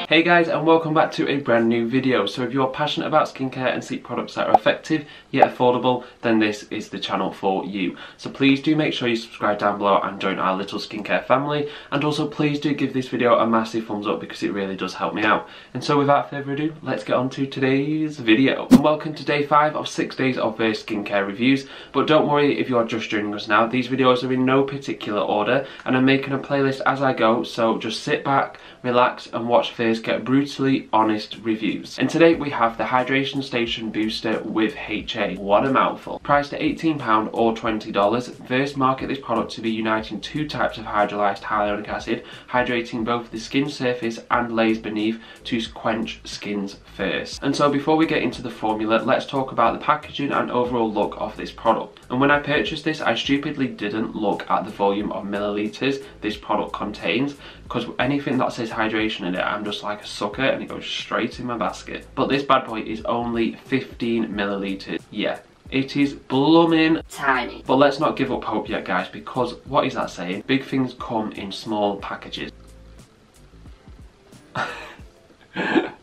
Hey guys, and welcome back to a brand new video. So if you're passionate about skincare and sleep products that are effective yet affordable, then this is the channel for you. So please do make sure you subscribe down below and join our little skincare family, and also please do give this video a massive thumbs up because it really does help me out. And so without further ado, let's get on to today's video. And welcome to day 5 of 6 days of Face skincare reviews. But don't worry if you are just joining us now, these videos are in no particular order and I'm making a playlist as I go, so just sit back, relax and watch Face get brutally honest reviews. And today we have the Hydration Station Booster with HA. What a mouthful. Priced at £18 or $20, Face market this product to be uniting two types of hydrolyzed hyaluronic acid, hydrating both the skin surface and layers beneath to quench skin's thirst. And so before we get into the formula, let's talk about the packaging and overall look of this product. And when I purchased this, I stupidly didn't look at the volume of milliliters this product contains, because anything that says hydration in it, I'm just like a sucker and it goes straight in my basket. But this bad boy is only 15 milliliters. Yeah, it is blooming tiny. But let's not give up hope yet, guys, because what is that saying? Big things come in small packages.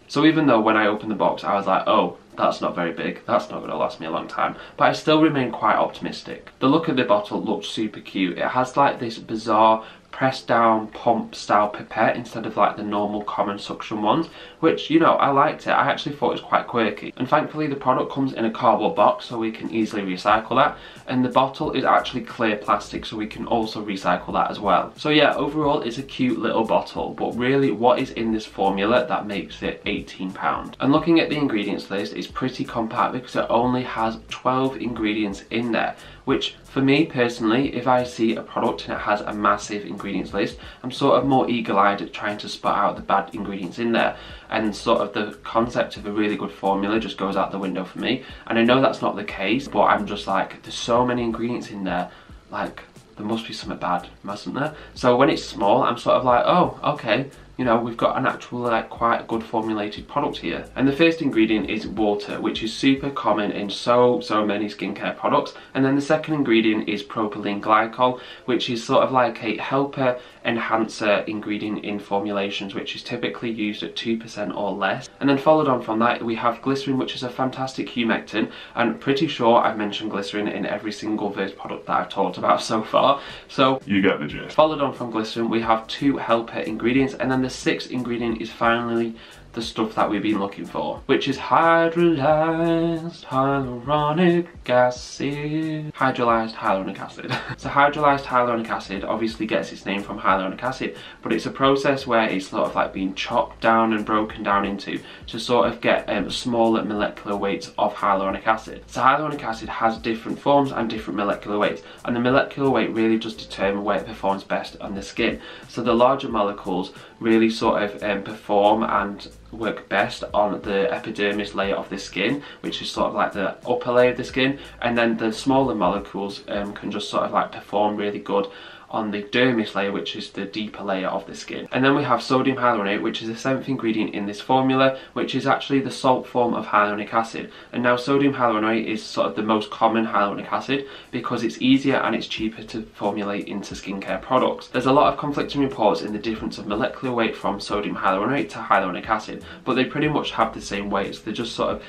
So even though when I opened the box I was like, oh, that's not very big, that's not going to last me a long time, but I still remain quite optimistic. The look of the bottle looks super cute. It has like this bizarre press down pump style pipette instead of like the normal common suction ones, which, you know, I liked it. I actually thought it was quite quirky, and thankfully the product comes in a cardboard box so we can easily recycle that, and the bottle is actually clear plastic so we can also recycle that as well. So yeah, overall it's a cute little bottle, but really what is in this formula that makes it £18? And looking at the ingredients list, it's pretty compact because it only has 12 ingredients in there, which for me personally, if I see a product and it has a massive ingredients list, I'm sort of more eagle-eyed at trying to spot out the bad ingredients in there, and sort of the concept of a really good formula just goes out the window for me. And I know that's not the case, but I'm just like, there's so many ingredients in there, like there must be something bad, mustn't there? So when it's small, I'm sort of like, oh, okay, you know, we've got an actual like quite a good formulated product here. And the first ingredient is water, which is super common in so many skincare products. And then the second ingredient is propylene glycol, which is sort of like a helper enhancer ingredient in formulations, which is typically used at 2% or less. And then followed on from that, we have glycerin, which is a fantastic humectant, and pretty sure I've mentioned glycerin in every single Verse product that I've talked about so far, so you get the gist. Followed on from glycerin, we have 2 helper ingredients, and then the 6th ingredient is finally the stuff that we've been looking for, which is hydrolyzed hyaluronic acid. Hydrolyzed hyaluronic acid. So hydrolyzed hyaluronic acid obviously gets its name from hyaluronic acid, but it's a process where it's sort of like being chopped down and broken down into to sort of get smaller molecular weights of hyaluronic acid. So hyaluronic acid has different forms and different molecular weights, and the molecular weight really does determine where it performs best on the skin. So the larger molecules really sort of perform and work best on the epidermis layer of the skin, which is sort of like the upper layer of the skin, and then the smaller molecules can just sort of like perform really good on the dermis layer, which is the deeper layer of the skin. And then we have sodium hyaluronate, which is the 7th ingredient in this formula, which is actually the salt form of hyaluronic acid. And now sodium hyaluronate is sort of the most common hyaluronic acid because it's easier and it's cheaper to formulate into skincare products. There's a lot of conflicting reports in the difference of molecular weight from sodium hyaluronate to hyaluronic acid, but they pretty much have the same weights. They're just sort of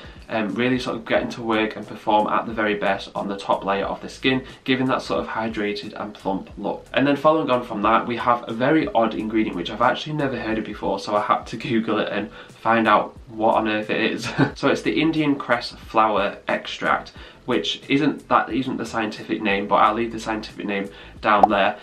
really sort of getting to work and perform at the very best on the top layer of the skin, giving that sort of hydrated and plump look. And then following on from that, we have a very odd ingredient which I've actually never heard of before, so I had to Google it and find out what on earth it is. So it's the Indian cress flower extract, which isn't the scientific name, but I'll leave the scientific name down there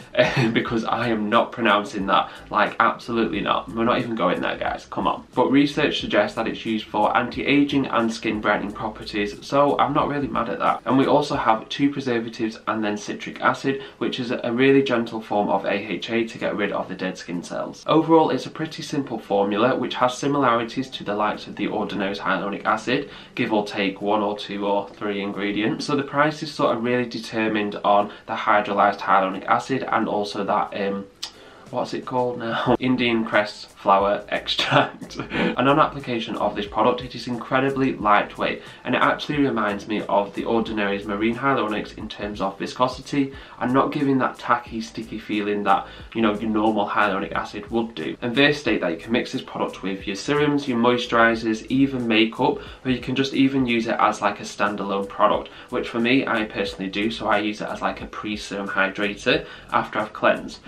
because I am not pronouncing that, like absolutely not. We're not even going there, guys, come on. But research suggests that it's used for anti-aging and skin brightening properties, so I'm not really mad at that. And we also have 2 preservatives and then citric acid, which is a really gentle form of AHA to get rid of the dead skin cells. Overall, it's a pretty simple formula which has similarities to the likes of the ordinary hyaluronic acid, give or take 1 or 2 or 3 ingredients. So the price is sort of really determined on the hydrolyzed hyaluronic acid and also that what's it called now? Indian cress flower extract. And on application of this product, it is incredibly lightweight, and it actually reminds me of the Ordinary's Marine Hyaluronics in terms of viscosity, and not giving that tacky, sticky feeling that, you know, your normal hyaluronic acid would do. And they state that you can mix this product with your serums, your moisturizers, even makeup, or you can just even use it as like a standalone product, which for me, I personally do. So I use it as like a pre-serum hydrator after I've cleansed,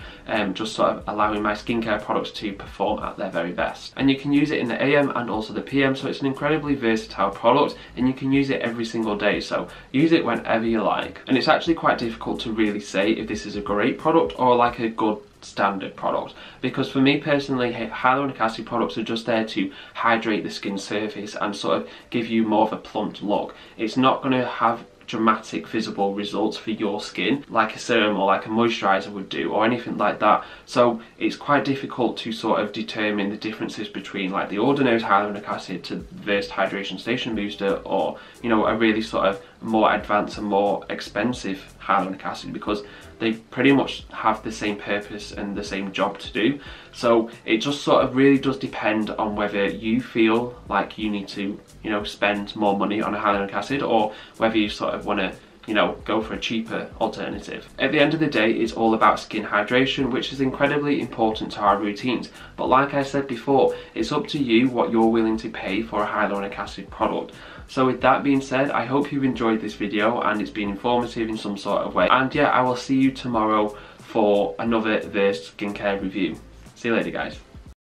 just sort of allowing my skincare products to perform at their very best. And you can use it in the AM and also the PM, so it's an incredibly versatile product, and you can use it every single day, so use it whenever you like. And it's actually quite difficult to really say if this is a great product or like a good standard product, because for me personally, hyaluronic acid products are just there to hydrate the skin surface and sort of give you more of a plumped look. It's not going to have dramatic visible results for your skin like a serum or like a moisturizer would do, or anything like that. So it's quite difficult to sort of determine the differences between like the ordinary hyaluronic acid to the Versed Hydration Station Booster, or, you know, a really sort of more advanced and more expensive hyaluronic acid, because they pretty much have the same purpose and the same job to do. So it just sort of really does depend on whether you feel like you need to, you know, spend more money on a hyaluronic acid, or whether you sort of want to, you know, go for a cheaper alternative. At the end of the day, it's all about skin hydration, which is incredibly important to our routines. But like I said before, it's up to you what you're willing to pay for a hyaluronic acid product. So with that being said, I hope you've enjoyed this video and it's been informative in some sort of way. And yeah, I will see you tomorrow for another Versed skincare review. See you later, guys.